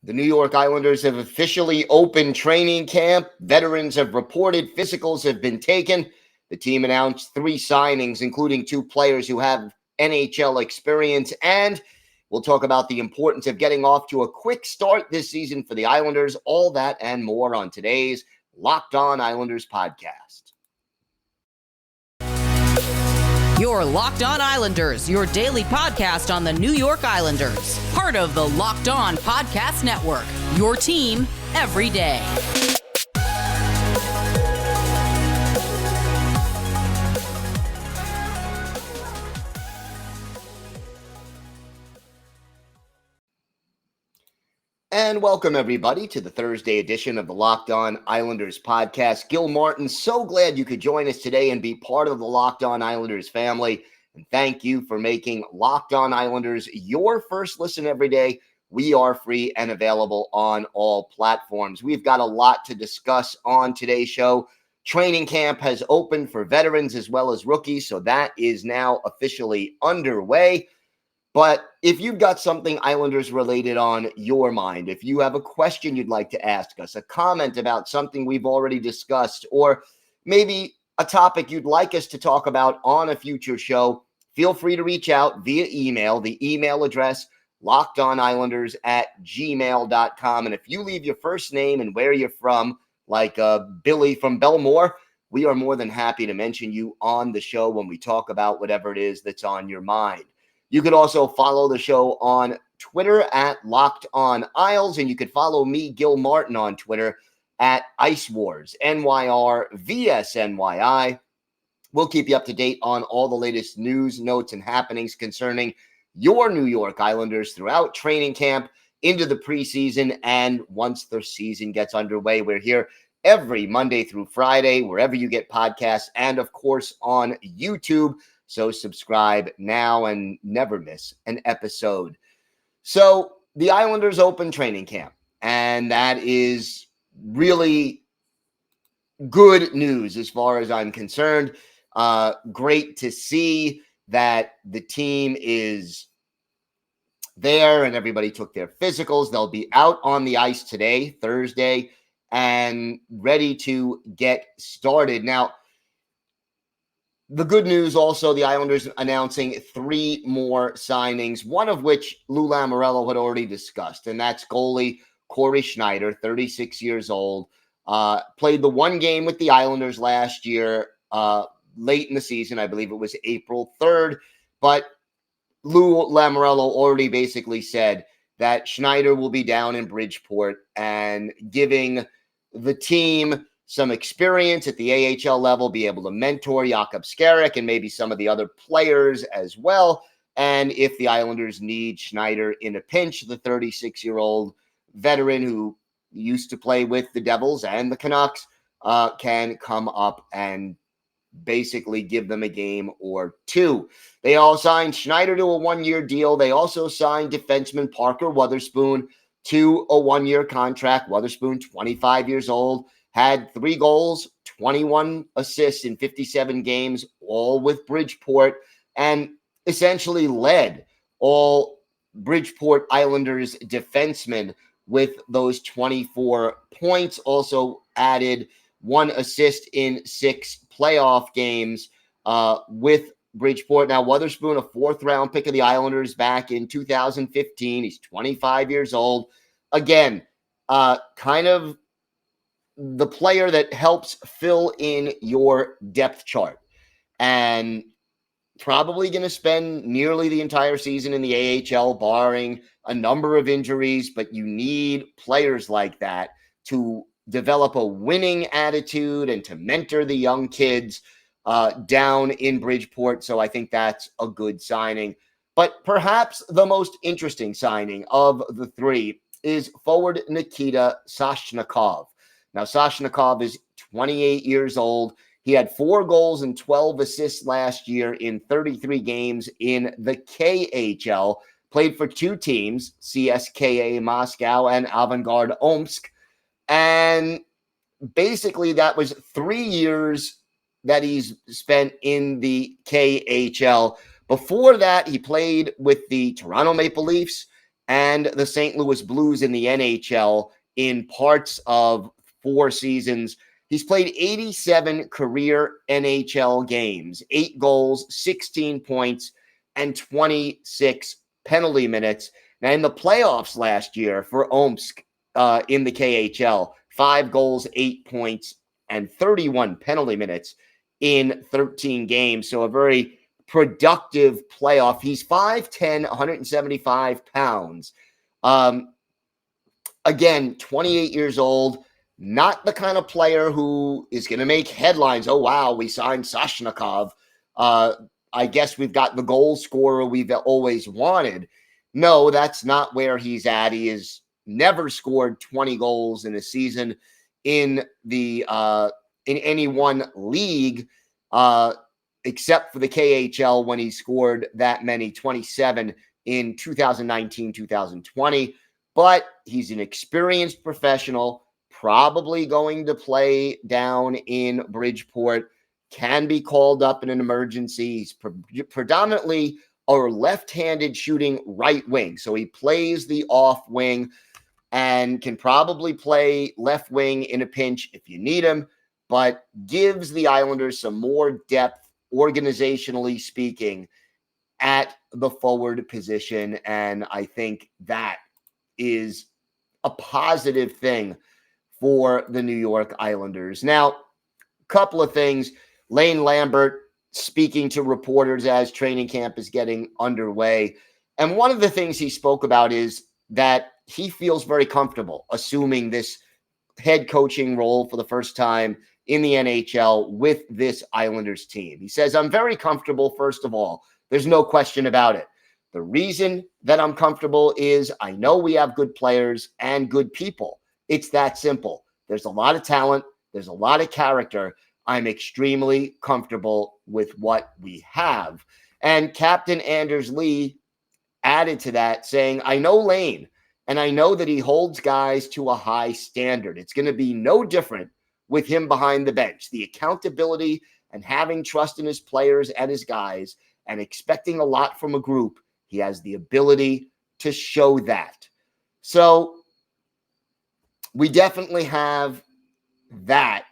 The New York Islanders have officially opened training camp. Veterans have reported. Physicals have been taken. The team announced 3 signings, including 2 players who have NHL experience. And we'll talk about the importance of getting off to a quick start this season for the Islanders. All that and more on today's Locked On Islanders podcast. Your Locked On Islanders, your daily podcast on the New York Islanders. Part of the Locked On Podcast Network, your team every day. And welcome, everybody, to the Thursday edition of the Locked On Islanders podcast. Gil Martin, so glad you could join us today and be part of the Locked On Islanders family. And thank you for making Locked On Islanders your first listen every day. We are free and available on all platforms. We've got a lot to discuss on today's show. Training camp has opened for veterans as well as rookies, so that is now officially underway. But if you've got something Islanders related on your mind, if you have a question you'd like to ask us, a comment about something we've already discussed, or maybe a topic you'd like us to talk about on a future show, feel free to reach out via email. The email address, lockedonislanders@gmail.com. And if you leave your first name and where you're from, like Billy from Belmore, we are more than happy to mention you on the show when we talk about whatever it is that's on your mind. You could also follow the show on Twitter at Locked On Isles, and you could follow me, Gil Martin, on Twitter at Ice Wars, NYRVSNYI. We'll keep you up to date on all the latest news, notes, and happenings concerning your New York Islanders throughout training camp, into the preseason, and once the season gets underway. We're here every Monday through Friday, wherever you get podcasts, and of course on YouTube. So subscribe now and never miss an episode. So the Islanders open training camp, and that is really good news as far as I'm concerned. Great to see that the team is there and everybody took their physicals. They'll be out on the ice today, Thursday, and ready to get started. Now, the good news also, the Islanders announcing 3 more signings, one of which Lou Lamoriello had already discussed, and that's goalie Corey Schneider, 36 years old. Played the 1 game with the Islanders last year, late in the season. I believe it was April 3rd. But Lou Lamoriello already basically said that Schneider will be down in Bridgeport and giving the team some experience at the AHL level, be able to mentor Jakub Skarek and maybe some of the other players as well. And if the Islanders need Schneider in a pinch, the 36-year-old veteran who used to play with the Devils and the Canucks can come up and basically give them a game or 2. They all signed Schneider to a 1-year deal. They also signed defenseman Parker Wotherspoon to a 1-year contract. Wotherspoon, 25 years old. Had 3 goals, 21 assists in 57 games, all with Bridgeport, and essentially led all Bridgeport Islanders defensemen with those 24 points. Also added 1 assist in 6 playoff games with Bridgeport. Now, Wotherspoon, a 4th-round pick of the Islanders back in 2015. He's 25 years old. Again, kind of the player that helps fill in your depth chart, and probably going to spend nearly the entire season in the AHL, barring a number of injuries. But you need players like that to develop a winning attitude and to mentor the young kids down in Bridgeport. So I think that's a good signing. But perhaps the most interesting signing of the 3 is forward Nikita Sashnikov. Now, Sashnikov is 28 years old. He had 4 goals and 12 assists last year in 33 games in the KHL. Played for 2 teams, CSKA Moscow and Avangard Omsk. And basically, that was 3 years that he's spent in the KHL. Before that, he played with the Toronto Maple Leafs and the St. Louis Blues in the NHL in parts of 4 seasons. He's played 87 career NHL games, 8 goals, 16 points, and 26 penalty minutes. Now, in the playoffs last year for Omsk in the KHL, 5 goals, 8 points, and 31 penalty minutes in 13 games. So a very productive playoff. He's 5'10", 175 pounds. Again, 28 years old, not the kind of player who is going to make headlines. Oh, wow, we signed Sashnikov. I guess we've got the goal scorer we've always wanted. No, that's not where he's at. He has never scored 20 goals in a season in any one league, except for the KHL when he scored that many, 27 in 2019, 2020. But he's an experienced professional, probably going to play down in Bridgeport, can be called up in an emergency. He's predominantly a left-handed shooting right wing. So he plays the off wing and can probably play left wing in a pinch if you need him, but gives the Islanders some more depth, organizationally speaking, at the forward position. And I think that is a positive thing for the New York Islanders. Now, a couple of things. Lane Lambert speaking to reporters as training camp is getting underway. And one of the things he spoke about is that he feels very comfortable assuming this head coaching role for the first time in the NHL with this Islanders team. He says, I'm very comfortable, first of all. There's no question about it. The reason that I'm comfortable is I know we have good players and good people. It's that simple. There's a lot of talent. There's a lot of character. I'm extremely comfortable with what we have. And Captain Anders Lee added to that saying, I know Lane, and I know that he holds guys to a high standard. It's going to be no different with him behind the bench. The accountability and having trust in his players and his guys and expecting a lot from a group, he has the ability to show that. So we definitely have that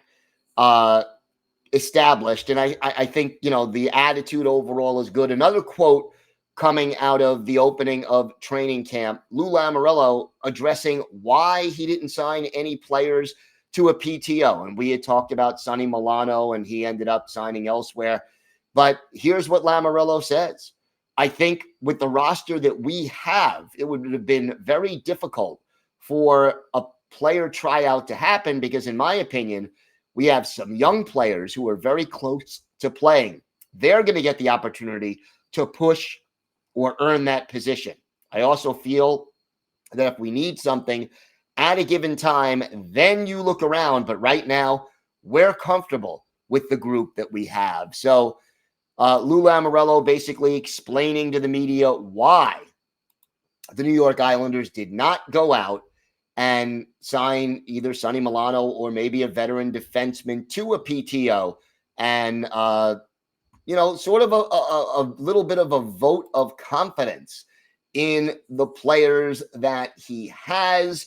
established. And I think, the attitude overall is good. Another quote coming out of the opening of training camp, Lou Lamoriello addressing why he didn't sign any players to a PTO. And we had talked about Sonny Milano, and he ended up signing elsewhere. But here's what Lamoriello says. I think with the roster that we have, it would have been very difficult for a player tryout to happen because, in my opinion, we have some young players who are very close to playing. They're going to get the opportunity to push or earn that position. I also feel that if we need something at a given time, then you look around. But right now, we're comfortable with the group that we have. So Lou Lamoriello basically explaining to the media why the New York Islanders did not go out and sign either Sonny Milano or maybe a veteran defenseman to a PTO and, sort of a little bit of a vote of confidence in the players that he has.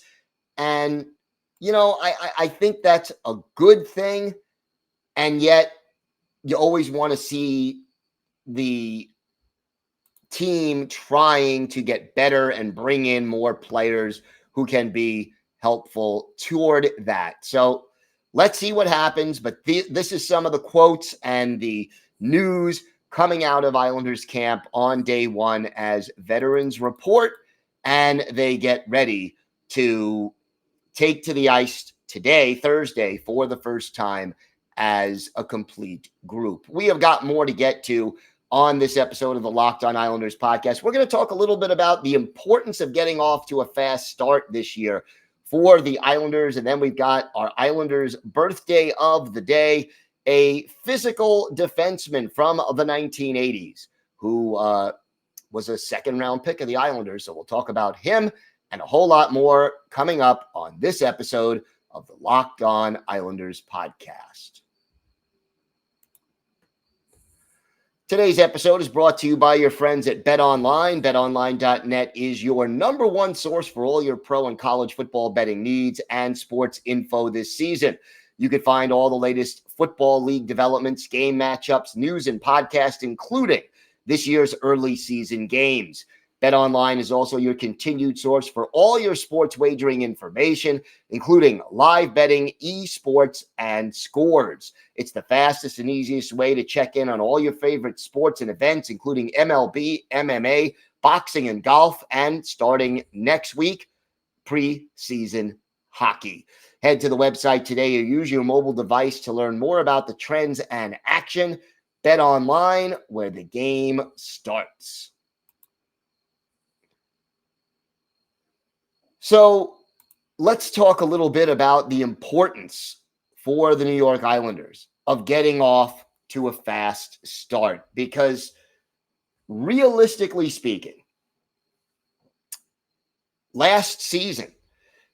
And, I think that's a good thing. And yet you always want to see the team trying to get better and bring in more players who can be helpful toward that. So let's see what happens. But this is some of the quotes and the news coming out of Islanders camp on day one as veterans report and they get ready to take to the ice today, Thursday, for the first time as a complete group. We have got more to get to on this episode of the Locked On Islanders podcast. We're going to talk a little bit about the importance of getting off to a fast start this year for the Islanders. And then we've got our Islanders birthday of the day, a physical defenseman from the 1980s who was a second-round pick of the Islanders. So we'll talk about him and a whole lot more coming up on this episode of the Locked On Islanders podcast. Today's episode is brought to you by your friends at BetOnline. BetOnline.net is your number one source for all your pro and college football betting needs and sports info this season. You can find all the latest football league developments, game matchups, news, and podcasts, including this year's early season games. BetOnline is also your continued source for all your sports wagering information, including live betting, esports, and scores. It's the fastest and easiest way to check in on all your favorite sports and events, including MLB, MMA, boxing, and golf, and starting next week, preseason hockey. Head to the website today or use your mobile device to learn more about the trends and action. BetOnline, where the game starts. So let's talk a little bit about the importance for the New York Islanders of getting off to a fast start, because realistically speaking, last season,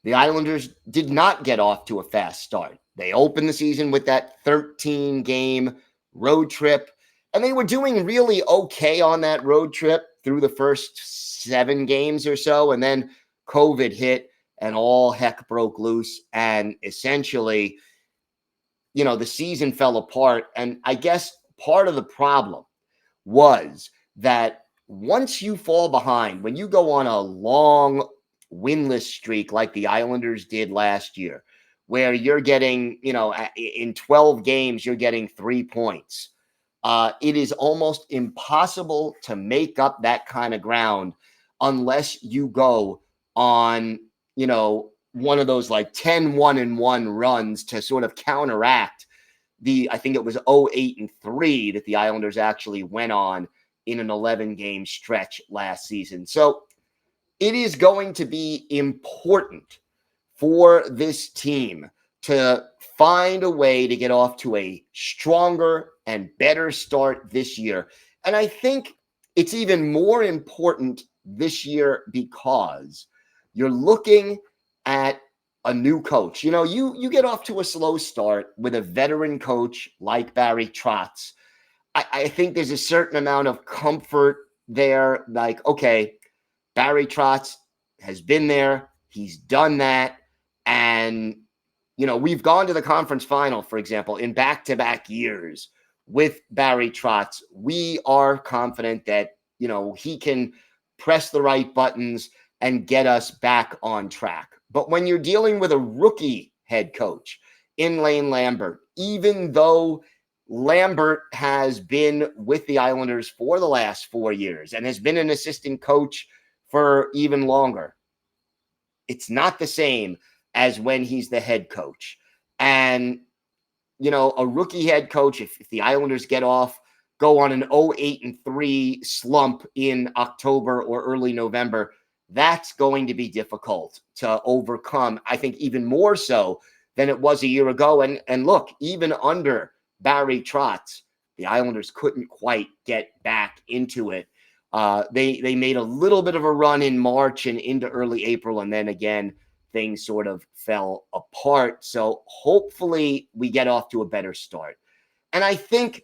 the Islanders did not get off to a fast start. They opened the season with that 13-game road trip, and they were doing really okay on that road trip through the first 7 games or so, and then COVID hit and all heck broke loose, and essentially, the season fell apart. And I guess part of the problem was that once you fall behind, when you go on a long winless streak like the Islanders did last year, where you're getting, in 12 games, you're getting 3 points, it is almost impossible to make up that kind of ground unless you go on, one of those like 10-1-1 runs to sort of counteract I think it was 0-8-3 that the Islanders actually went on in an 11-game stretch last season. So it is going to be important for this team to find a way to get off to a stronger and better start this year. And I think it's even more important this year because you're looking at a new coach. You get off to a slow start with a veteran coach like Barry Trotz. I think there's a certain amount of comfort there. Like, okay, Barry Trotz has been there. He's done that. And, we've gone to the conference final, for example, in back-to-back years with Barry Trotz. We are confident that, he can press the right buttons and get us back on track. But when you're dealing with a rookie head coach in Lane Lambert, even though Lambert has been with the Islanders for the last 4 years and has been an assistant coach for even longer, it's not the same as when he's the head coach. And, a rookie head coach, if the Islanders go on an 0-8-3 slump in October or early November, that's going to be difficult to overcome, I think, even more so than it was a year ago. And look, even under Barry Trotz, the Islanders couldn't quite get back into it. They made a little bit of a run in March and into early April, and then again, things sort of fell apart. So hopefully we get off to a better start. And I think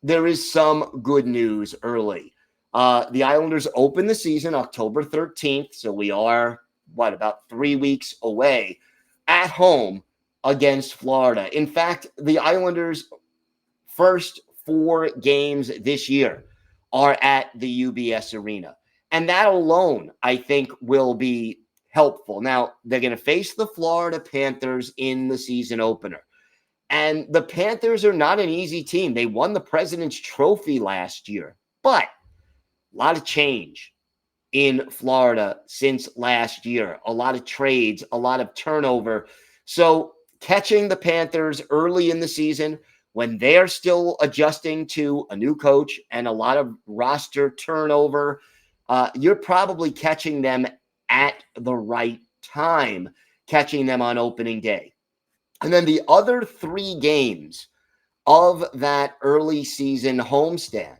there is some good news early. The Islanders open the season October 13th, so we are, about 3 weeks away, at home against Florida. In fact, the Islanders' first 4 games this year are at the UBS Arena. And that alone, I think, will be helpful. Now, they're going to face the Florida Panthers in the season opener. And the Panthers are not an easy team. They won the President's Trophy last year, but a lot of change in Florida since last year. A lot of trades, a lot of turnover. So catching the Panthers early in the season when they're still adjusting to a new coach and a lot of roster turnover, you're probably catching them at the right time, catching them on opening day. And then the other 3 games of that early season homestand,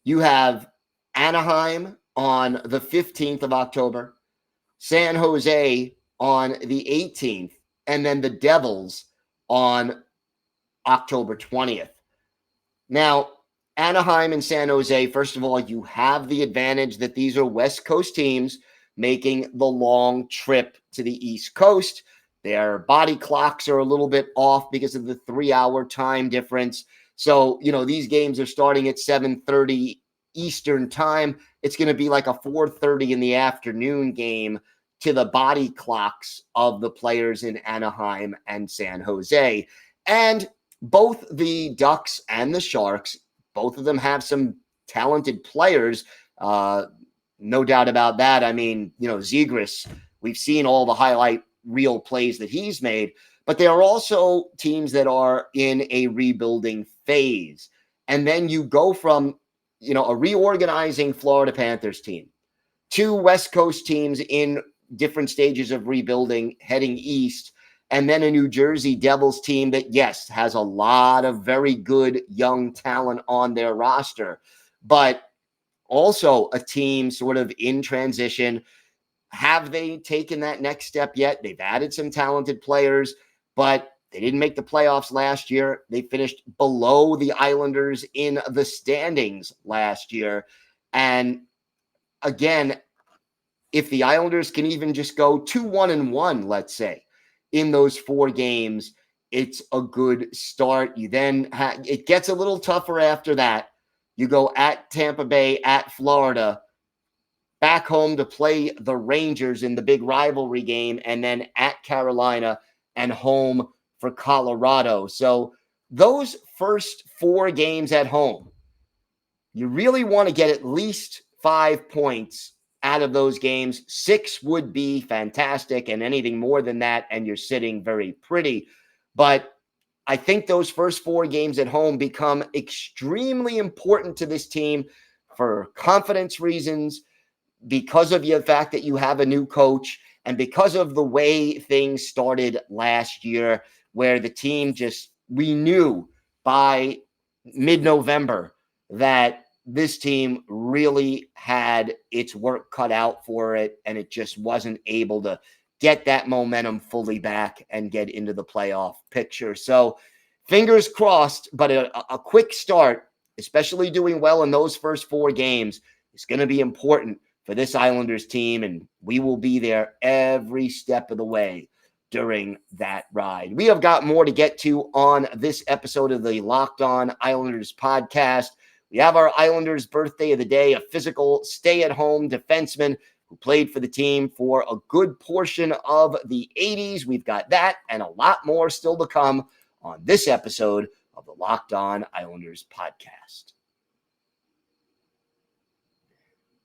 you have Anaheim on the 15th of October, San Jose on the 18th, and then the Devils on October 20th. Now, Anaheim and San Jose, first of all, you have the advantage that these are West Coast teams making the long trip to the East Coast. Their body clocks are a little bit off because of the 3-hour time difference. So, these games are starting at 7:30 Eastern time. It's going to be like a 4:30 in the afternoon game to the body clocks of the players in Anaheim and San Jose. And both the Ducks and the Sharks, both of them have some talented players. No doubt about that. I mean, Zegras, we've seen all the highlight reel plays that he's made, but there are also teams that are in a rebuilding phase. And then you go from, a reorganizing Florida Panthers team, two West Coast teams in different stages of rebuilding heading east, and then a New Jersey Devils team that, yes, has a lot of very good young talent on their roster, but also a team sort of in transition. Have they taken that next step yet? They've added some talented players, but they didn't make the playoffs last year. They finished below the Islanders in the standings last year. And again, if the Islanders can even just go 2-1-1, let's say, in those 4 games, it's a good start. You then it gets a little tougher after that. You go at Tampa Bay, at Florida, back home to play the Rangers in the big rivalry game, and then at Carolina and home for Colorado. So those first 4 games at home, you really want to get at least 5 points out of those games. 6 would be fantastic, and anything more than that, and you're sitting very pretty. But I think those first 4 games at home become extremely important to this team for confidence reasons, because of the fact that you have a new coach, and because of the way things started last year, where the team we knew by mid-November that this team really had its work cut out for it, and it just wasn't able to get that momentum fully back and get into the playoff picture. So fingers crossed, but a quick start, especially doing well in those first 4 games, is going to be important for this Islanders team, and we will be there every step of the way during that ride. We have got more to get to on this episode of the Locked On Islanders podcast. We have our Islanders birthday of the day, a physical stay-at-home defenseman who played for the team for a good portion of the 80s. We've got that and a lot more still to come on this episode of the Locked On Islanders podcast.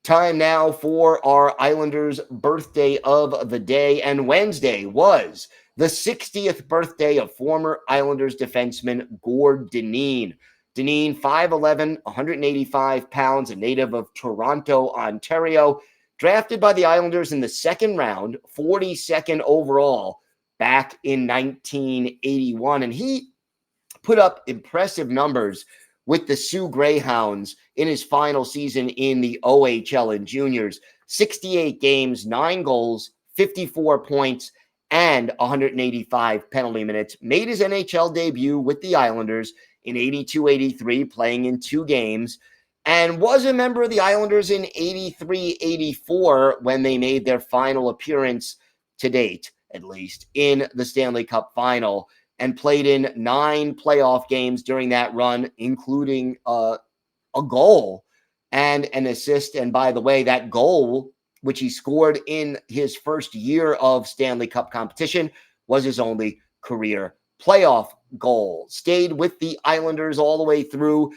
Time now for our Islanders birthday of the day, and Wednesday was the 60th birthday of former Islanders defenseman Gordonin. Dineen, 5'11", 185 pounds, a native of Toronto, Ontario, drafted by the Islanders in the 2nd round, 42nd overall, back in 1981. And he put up impressive numbers with the Sioux Greyhounds in his final season in the OHL and juniors. 68 games, 9 goals, 54 points, and 185 penalty minutes. Made his NHL debut with the Islanders in 82-83, playing in 2 games, and was a member of the Islanders in 83-84 when they made their final appearance to date, at least, in the Stanley Cup Final, and played in 9 playoff games during that run, including a goal and an assist. And by the way, that goal, which he scored in his first year of Stanley Cup competition, was his only career playoff goal. Stayed with the Islanders all the way through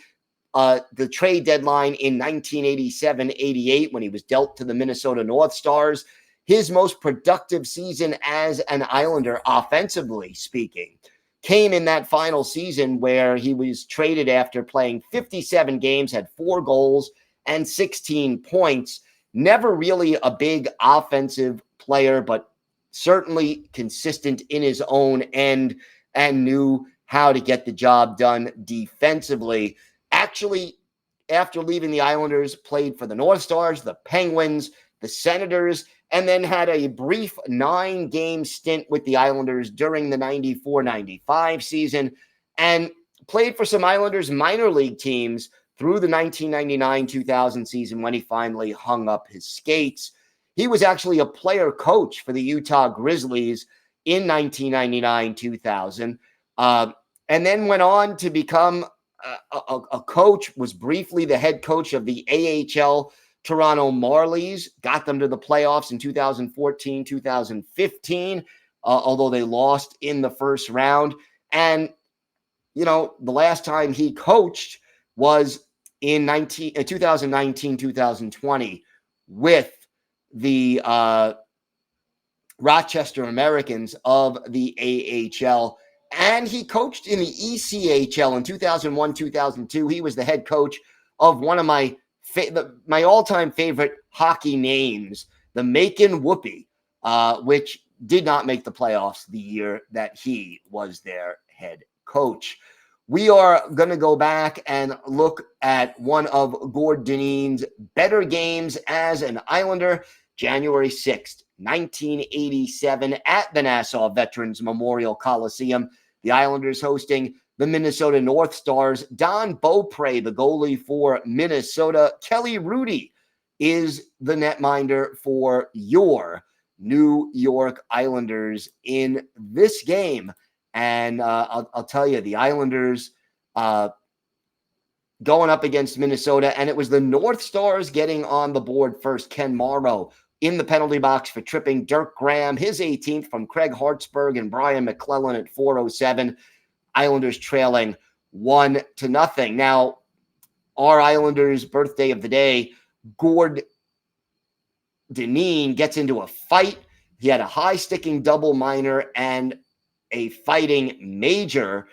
the trade deadline in 1987-88 when he was dealt to the Minnesota North Stars. His most productive season as an Islander, offensively speaking, came in that final season where he was traded after playing 57 games, had 4 goals and 16 points. Never really a big offensive player, but certainly consistent in his own end and knew how to get the job done defensively. Actually, after leaving the Islanders, played for the North Stars, the Penguins, the Senators, and then had a brief 9-game stint with the Islanders during the 94-95 season, and played for some Islanders minor league teams through the 1999-2000 season when he finally hung up his skates. He was actually a player coach for the Utah Grizzlies in 1999-2000, and then went on to become a coach, was briefly the head coach of the AHL Toronto Marlies, got them to the playoffs in 2014, 2015, although they lost in the first round. And, you know, the last time he coached was in 2019, 2020 with the Rochester Americans of the AHL. And he coached in the ECHL in 2001, 2002. He was the head coach of one of my all-time favorite hockey names, the Macon Whoopie, which did not make the playoffs the year that he was their head coach. We are going to go back and look at one of Gordonin's better games as an Islander, January 6th, 1987, at the Nassau Veterans Memorial Coliseum. The Islanders hosting the Minnesota North Stars. Don Beaupre, the goalie for Minnesota. Kelly Rudy is the netminder for your New York Islanders in this game. And I'll tell you, the Islanders going up against Minnesota, and it was the North Stars getting on the board first. Ken Morrow in the penalty box for tripping Dirk Graham, his 18th from Craig Hartsburg and Brian McClellan at 4:07. Islanders trailing 1-0. Now, our Islanders' birthday of the day, Gordonin gets into a fight. He had a high-sticking double minor and a fighting major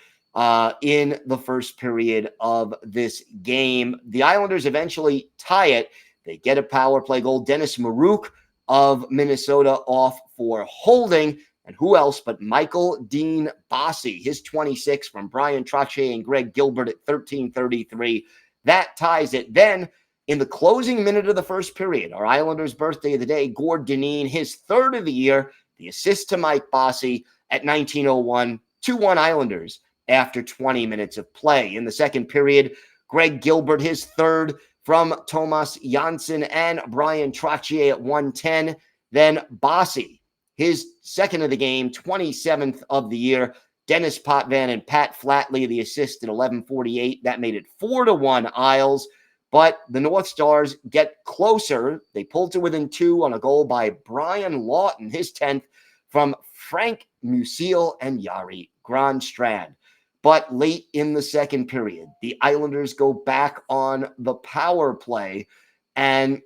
in the first period of this game. The Islanders eventually tie it. They get a power play goal. Dennis Maruk of Minnesota off for holding. And who else but Michael Dean Bossy, his 26 from Brian Trottier and Greg Gilbert at 13:33. That ties it. Then in the closing minute of the first period, our Islanders' birthday of the day, Gordonin, his third of the year, the assist to Mike Bossy at 19:01, 2-1 Islanders after 20 minutes of play. In the second period, Greg Gilbert, his third from Thomas Janssen and Brian Trottier at 1:10. Then Bossy, his second of the game, 27th of the year. Dennis Potvin and Pat Flatley, the assist at 11:48. That made it 4-1 Isles. But the North Stars get closer. They pulled to within 2 on a goal by Brian Lawton, his 10th, from Frank Musial and Yari Grandstrand. But late in the second period, the Islanders go back on the power play, and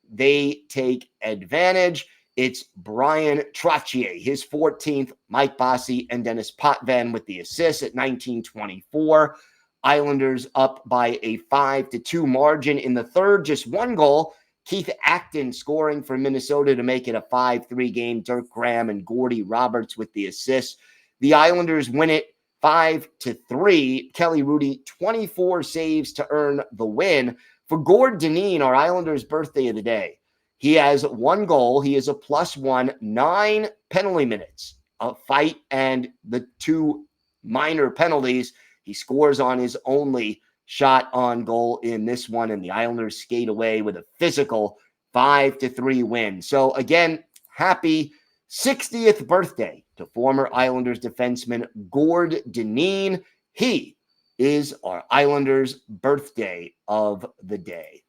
they take advantage. It's Brian Trottier, his 14th, Mike Bossy, and Dennis Potvin with the assist at 19:24. Islanders up by a 5-2 margin in the third, just one goal. Keith Acton scoring for Minnesota to make it a 5-3 game. Dirk Graham and Gordy Roberts with the assist. The Islanders win it 5-3. Kelly Rudy, 24 saves to earn the win. For Gordonin, our Islanders' birthday of the day, he has one goal. He is a +1, 9 penalty minutes, a fight, and the 2 minor penalties. He scores on his only shot on goal in this one, and the Islanders skate away with a physical 5-3 win. So again, happy 60th birthday to former Islanders defenseman Gordonin. He is our Islanders' birthday of the day.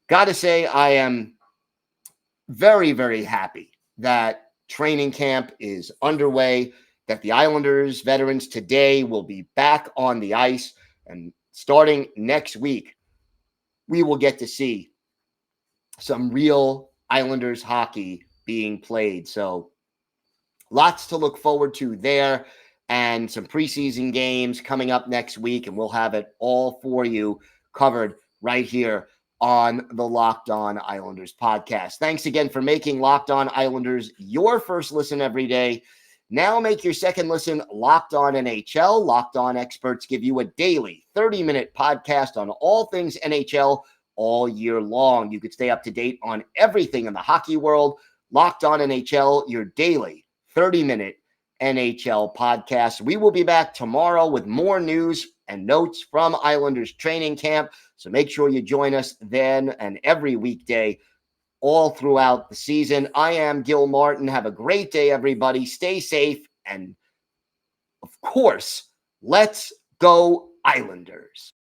Gotta say, I am very, very happy that training camp is underway, that the Islanders veterans today will be back on the ice, and starting next week, we will get to see some real Islanders hockey being played. So lots to look forward to there, and some preseason games coming up next week, and we'll have it all for you covered right here on the Locked On Islanders podcast. Thanks again for making Locked On Islanders your first listen every day. Now make your second listen Locked On NHL. Locked On experts give you a daily 30-minute podcast on all things NHL all year long. You could stay up to date on everything in the hockey world. Locked On NHL, your daily 30-minute NHL podcast. We will be back tomorrow with more news and notes from Islanders training camp. So make sure you join us then and every weekday all throughout the season. I am Gil Martin. Have a great day, everybody. Stay safe. And of course, let's go Islanders.